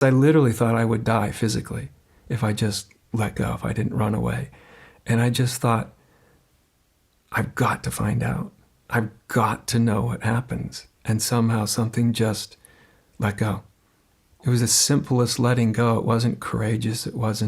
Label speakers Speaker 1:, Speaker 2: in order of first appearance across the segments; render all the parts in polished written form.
Speaker 1: I literally thought I would die physically if I just let go, if I didn't run away. And I just thought, I've got to find out. I've got to know what happens. And somehow something just let go. It was the simplest letting go. It wasn't courageous. It was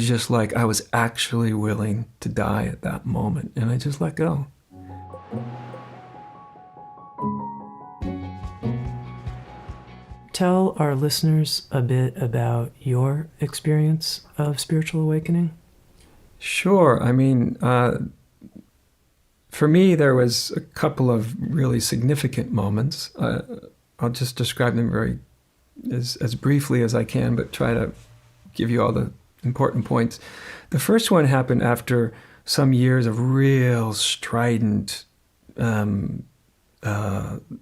Speaker 1: just like I was actually willing to die at that moment. And I just let go.
Speaker 2: Tell our listeners a bit about your experience of spiritual awakening.
Speaker 1: Sure. I mean, for me, there was a couple of really significant moments. I'll just describe them as briefly as I can, but try to give you all the important points. The first one happened after some years of real strident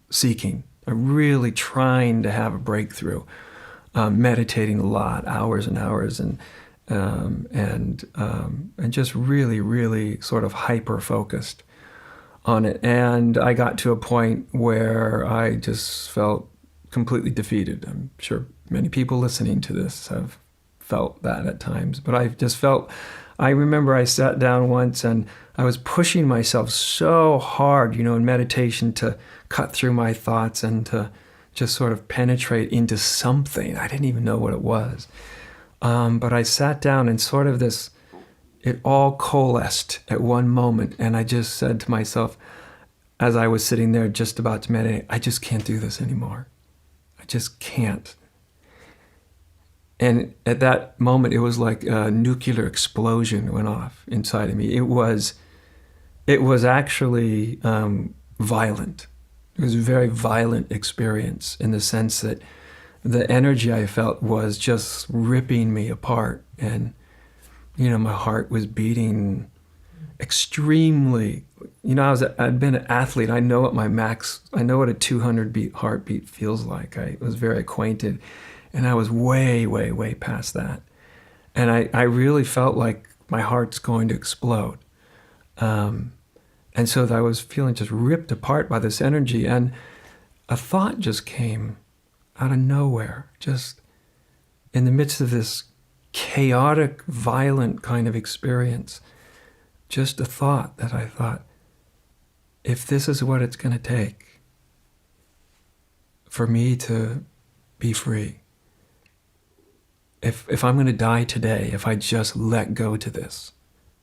Speaker 1: seeking. Really trying to have a breakthrough, meditating a lot, hours and hours, and just really sort of hyper focused on it. And I got to a point where I just felt completely defeated. I'm sure many people listening to this have felt that at times, but I remember I sat down once and I was pushing myself so hard, in meditation to cut through my thoughts and to just sort of penetrate into something. I didn't even know what it was. But I sat down and sort of it all coalesced at one moment. And I just said to myself, as I was sitting there just about to meditate, I just can't do this anymore. I just can't. And at that moment, it was like a nuclear explosion went off inside of me. It was actually violent. It was a very violent experience in the sense that the energy I felt was just ripping me apart. And, my heart was beating extremely. I'd been an athlete. I know what a 200 beat heartbeat feels like. I was very acquainted. And I was way past that. And I really felt like my heart's going to explode. And so I was feeling just ripped apart by this energy. And a thought just came out of nowhere, just in the midst of this chaotic, violent kind of experience. Just a thought that I thought, if this is what it's going to take for me to be free, if I'm going to die today, if I just let go to this,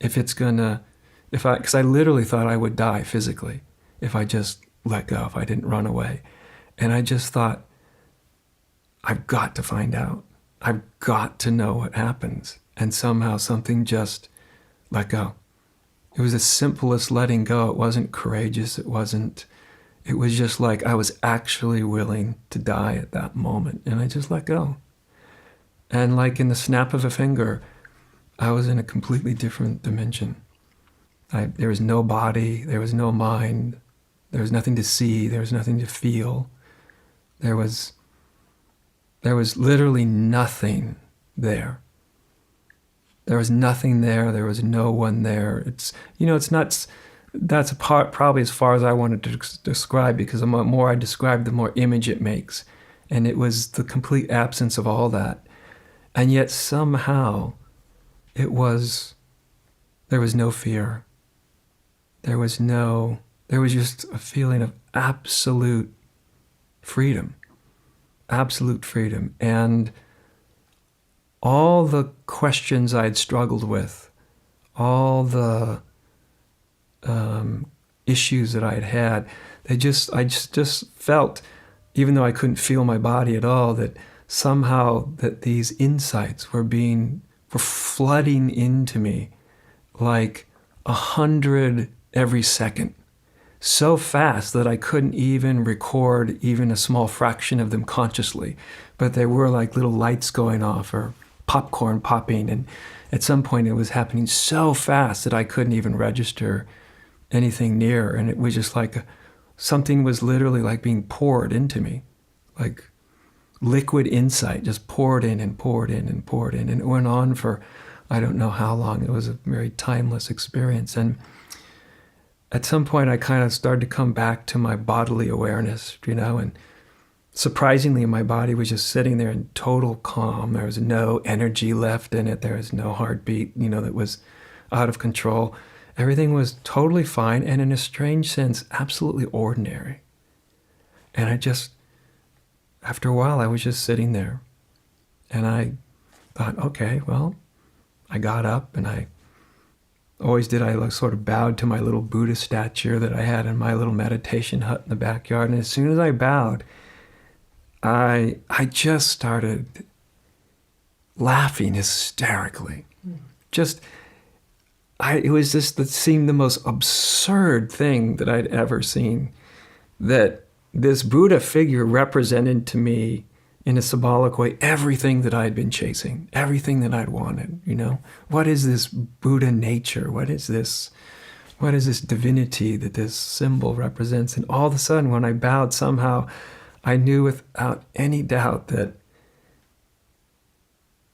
Speaker 1: because I literally thought I would die physically if I just let go, if I didn't run away. And I just thought, I've got to find out. I've got to know what happens. And somehow something just let go. It was the simplest letting go. It wasn't courageous. It was just like I was actually willing to die at that moment. And I just let go. And like in the snap of a finger, I was in a completely different dimension. There was no body, there was no mind, there was nothing to see, there was nothing to feel. There was literally nothing there. There was nothing there, there was no one there. That's probably as far as I wanted to describe, because the more I describe, the more image it makes. And it was the complete absence of all that. And yet somehow there was no fear. There was just a feeling of absolute freedom. And all the questions I'd struggled with, all the issues that I had, I just felt, even though I couldn't feel my body at all, that somehow that these insights were flooding into me like 100 every second, so fast that I couldn't even record even a small fraction of them consciously. But they were like little lights going off or popcorn popping, and at some point it was happening so fast that I couldn't even register anything near. And it was just like something was literally like being poured into me, like liquid insight just poured in. And it went on for I don't know how long. It was a very timeless experience. And at some point I kind of started to come back to my bodily awareness, and surprisingly, my body was just sitting there in total calm. There was no energy left in it. There was no heartbeat, that was out of control. Everything was totally fine and, in a strange sense, absolutely ordinary. And after a while, I was just sitting there. And I thought, okay, well, I got up, and I always did. I sort of bowed to my little Buddha statue that I had in my little meditation hut in the backyard. And as soon as I bowed, I just started laughing hysterically. It was just that seemed the most absurd thing that I'd ever seen. That this Buddha figure represented to me, in a symbolic way, everything that I'd been chasing, everything that I'd wanted. What is this Buddha nature? What is this divinity that this symbol represents? And all of a sudden, when I bowed, somehow I knew without any doubt that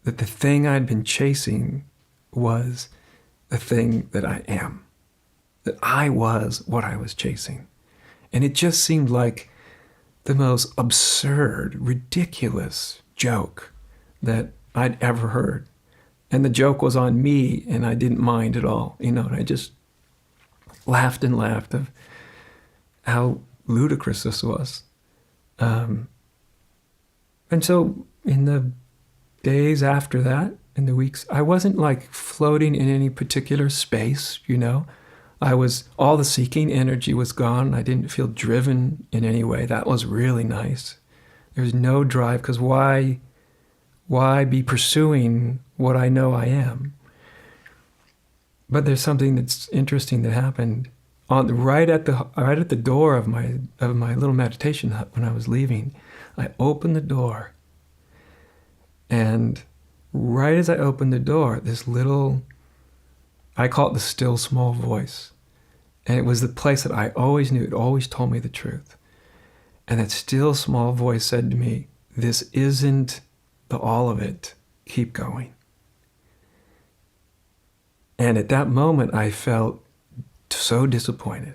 Speaker 1: the thing I'd been chasing was the thing that I am, that I was what I was chasing. And it just seemed like the most absurd, ridiculous joke that I'd ever heard. And the joke was on me, and I didn't mind at all, and I just laughed and laughed of how ludicrous this was. And so in the days after that, in the weeks, I wasn't like floating in any particular space, all the seeking energy was gone. I didn't feel driven in any way. That was really nice. There's no drive, because why be pursuing what I know I am? But there's something that's interesting that happened right at the door of my little meditation hut when I was leaving. I opened the door, and right as I opened the door, this little, I call it the still small voice. And it was the place that I always knew. It always told me the truth. And that still small voice said to me, "This isn't the all of it. Keep going." And at that moment, I felt so disappointed.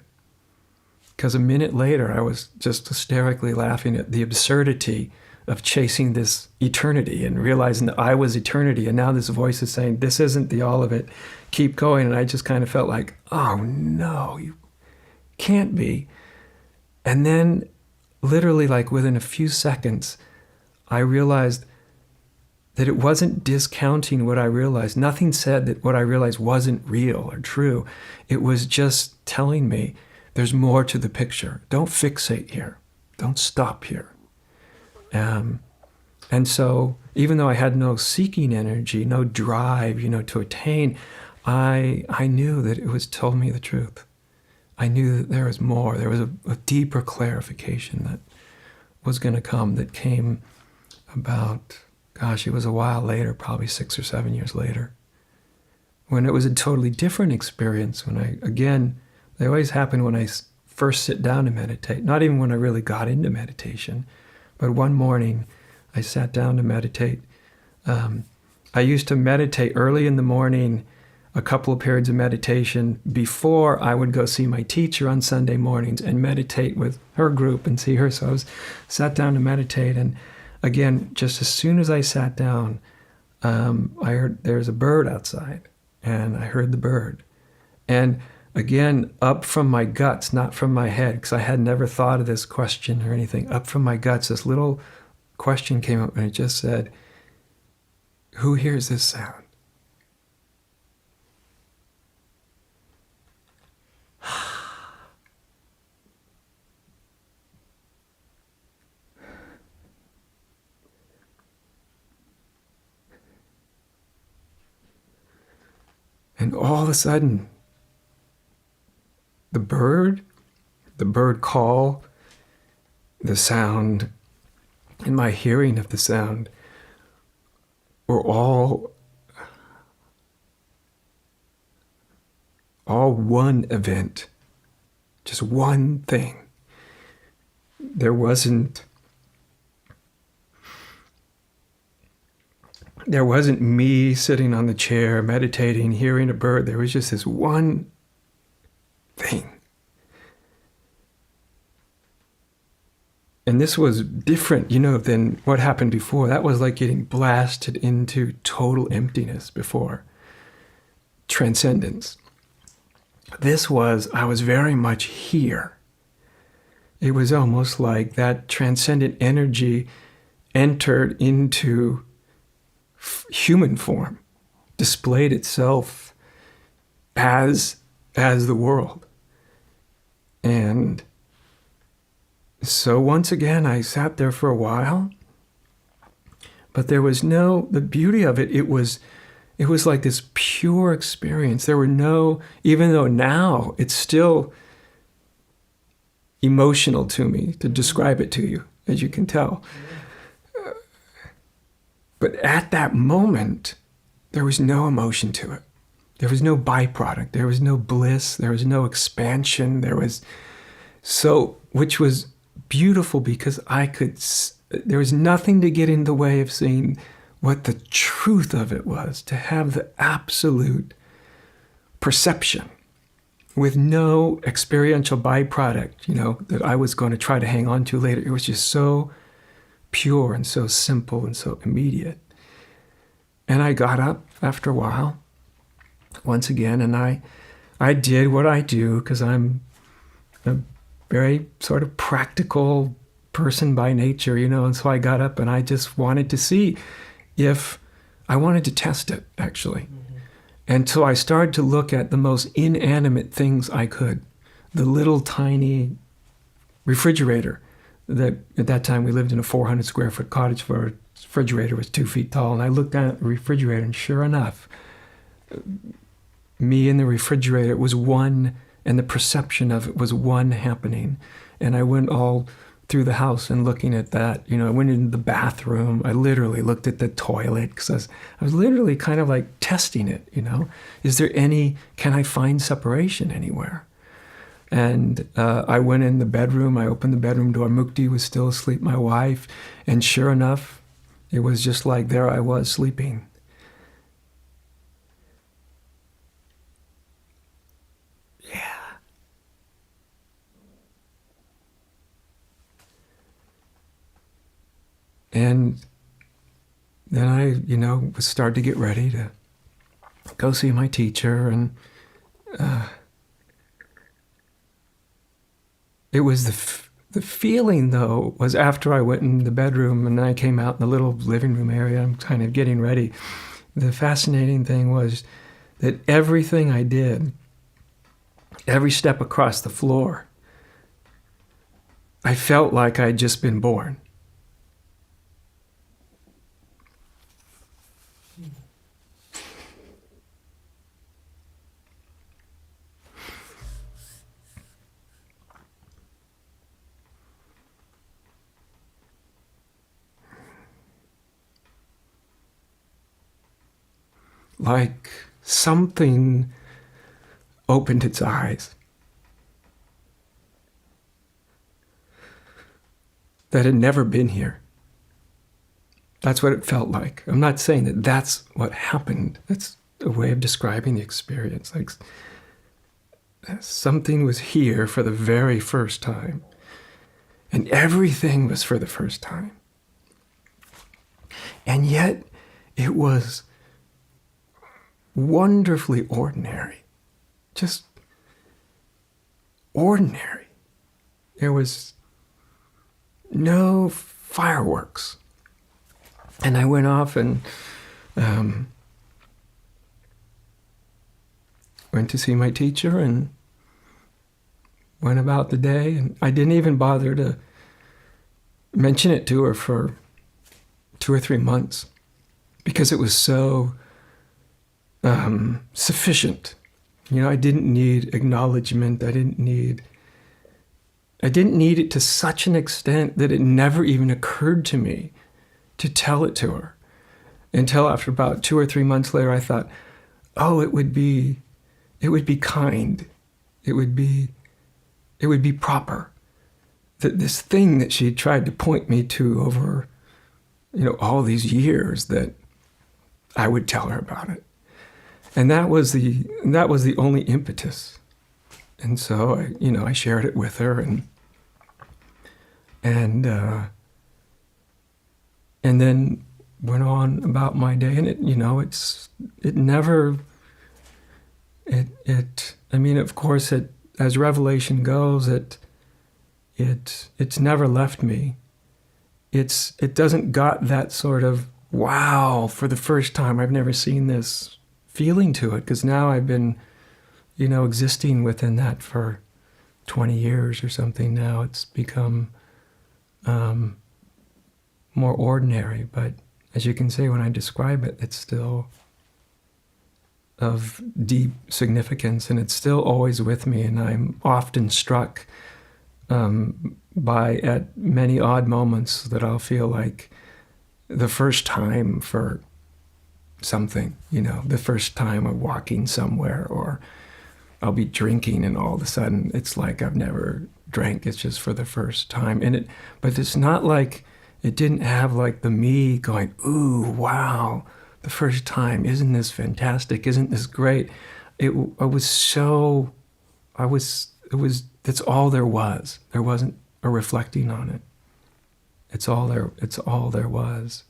Speaker 1: Because a minute later, I was just hysterically laughing at the absurdity of chasing this eternity and realizing that I was eternity. And now this voice is saying, "This isn't the all of it. Keep going." And I just kind of felt like, oh no, you can't be. And then literally like within a few seconds, I realized that it wasn't discounting what I realized. Nothing said that what I realized wasn't real or true. It was just telling me there's more to the picture. Don't fixate here. Don't stop here. And so even though I had no seeking energy, no drive, to attain, I knew that it was told me the truth. I knew that there was more. There was a deeper clarification that was going to come, that came about, it was a while later, probably 6 or 7 years later, when it was a totally different experience. They always happen when I first sit down to meditate, not even when I really got into meditation. But one morning, I sat down to meditate. I used to meditate early in the morning, a couple of periods of meditation before I would go see my teacher on Sunday mornings and meditate with her group and see her. So I sat down to meditate. And again, just as soon as I sat down, I heard there's a bird outside. And I heard the bird. And again, up from my guts, not from my head, because I had never thought of this question or anything. Up from my guts, this little question came up, and it just said, "Who hears this sound?" And all of a sudden, the bird call, the sound, and my hearing of the sound were all one event, just one thing. There wasn't me sitting on the chair, meditating, hearing a bird. There was just this one thing. And this was different, than what happened before. That was like getting blasted into total emptiness before. Transcendence. I was very much here. It was almost like that transcendent energy entered into human form, displayed itself as the world. And so once again, I sat there for a while, but there was the beauty of it, it was like this pure experience. There were even though now it's still emotional to me to describe it to you, as you can tell. But at that moment, there was no emotion to it. There was no byproduct. There was no bliss. There was no expansion. Which was beautiful because there was nothing to get in the way of seeing what the truth of it was, to have the absolute perception with no experiential byproduct, that I was going to try to hang on to later. It was just so pure and so simple and so immediate. And I got up after a while, once again, and I did what I do because I'm a very sort of practical person by nature, and so I got up and I just wanted to see if I wanted to test it, actually. Mm-hmm. And so I started to look at the most inanimate things I could. The little tiny refrigerator that at that time we lived in a 400 square foot cottage where a refrigerator was 2 feet tall. And I looked down at the refrigerator and sure enough, me and the refrigerator was one, and the perception of it was one happening. And I went all through the house and looking at that. I went into the bathroom. I literally looked at the toilet because I was literally kind of like testing it, can I find separation anywhere? And I went in the bedroom. I opened the bedroom door. Mukti was still asleep, my wife. And sure enough, it was just like there I was sleeping. And then I, started to get ready to go see my teacher. And it was the feeling, though, was after I went in the bedroom and I came out in the little living room area, I'm kind of getting ready. The fascinating thing was that everything I did, every step across the floor, I felt like I'd just been born. Like something opened its eyes that had never been here. That's what it felt like. I'm not saying that that's what happened. That's a way of describing the experience. Like something was here for the very first time, and everything was for the first time. And yet it was wonderfully ordinary, just ordinary. There was no fireworks. And I went off and went to see my teacher and went about the day. And I didn't even bother to mention it to her for 2 or 3 months because it was so sufficient. I didn't need acknowledgement. I didn't need it to such an extent that it never even occurred to me to tell it to her. Until after about 2 or 3 months later, I thought, oh, it would be kind. It would be proper. That this thing that she tried to point me to over, all these years, that I would tell her about it. And that was the only impetus. And so I shared it with her, and and then went on about my day. And I mean, of course, as revelation goes, it's never left me. It doesn't got that sort of, wow, for the first time, I've never seen this feeling to it, because now I've been, existing within that for 20 years or something. Now it's become more ordinary, but as you can see, when I describe it, it's still of deep significance, and it's still always with me, and I'm often struck by, at many odd moments, that I'll feel like the first time for something, the first time of walking somewhere, or I'll be drinking and all of a sudden it's like I've never drank. It's just for the first time. But it's not like, it didn't have like the me going, ooh, wow, the first time, isn't this fantastic? Isn't this great? That's all there was. There wasn't a reflecting on it. It's all there was.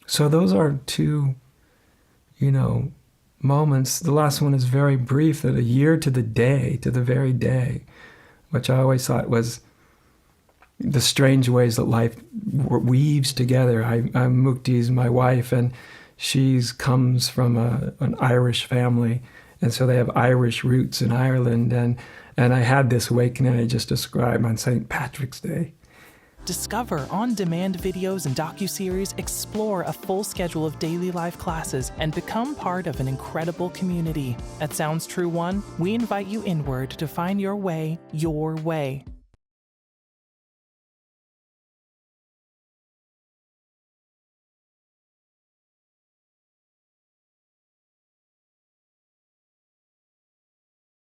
Speaker 1: So those are two, moments. The last one is very brief, that a year to the very day, which I always thought was the strange ways that life weaves together. Mukti's my wife, and she comes from an Irish family, and so they have Irish roots in Ireland, and I had this awakening I just described on St. Patrick's Day.
Speaker 3: Discover on-demand videos and docuseries, explore a full schedule of daily life classes, and become part of an incredible community. At Sounds True One, we invite you inward to find your way, your way.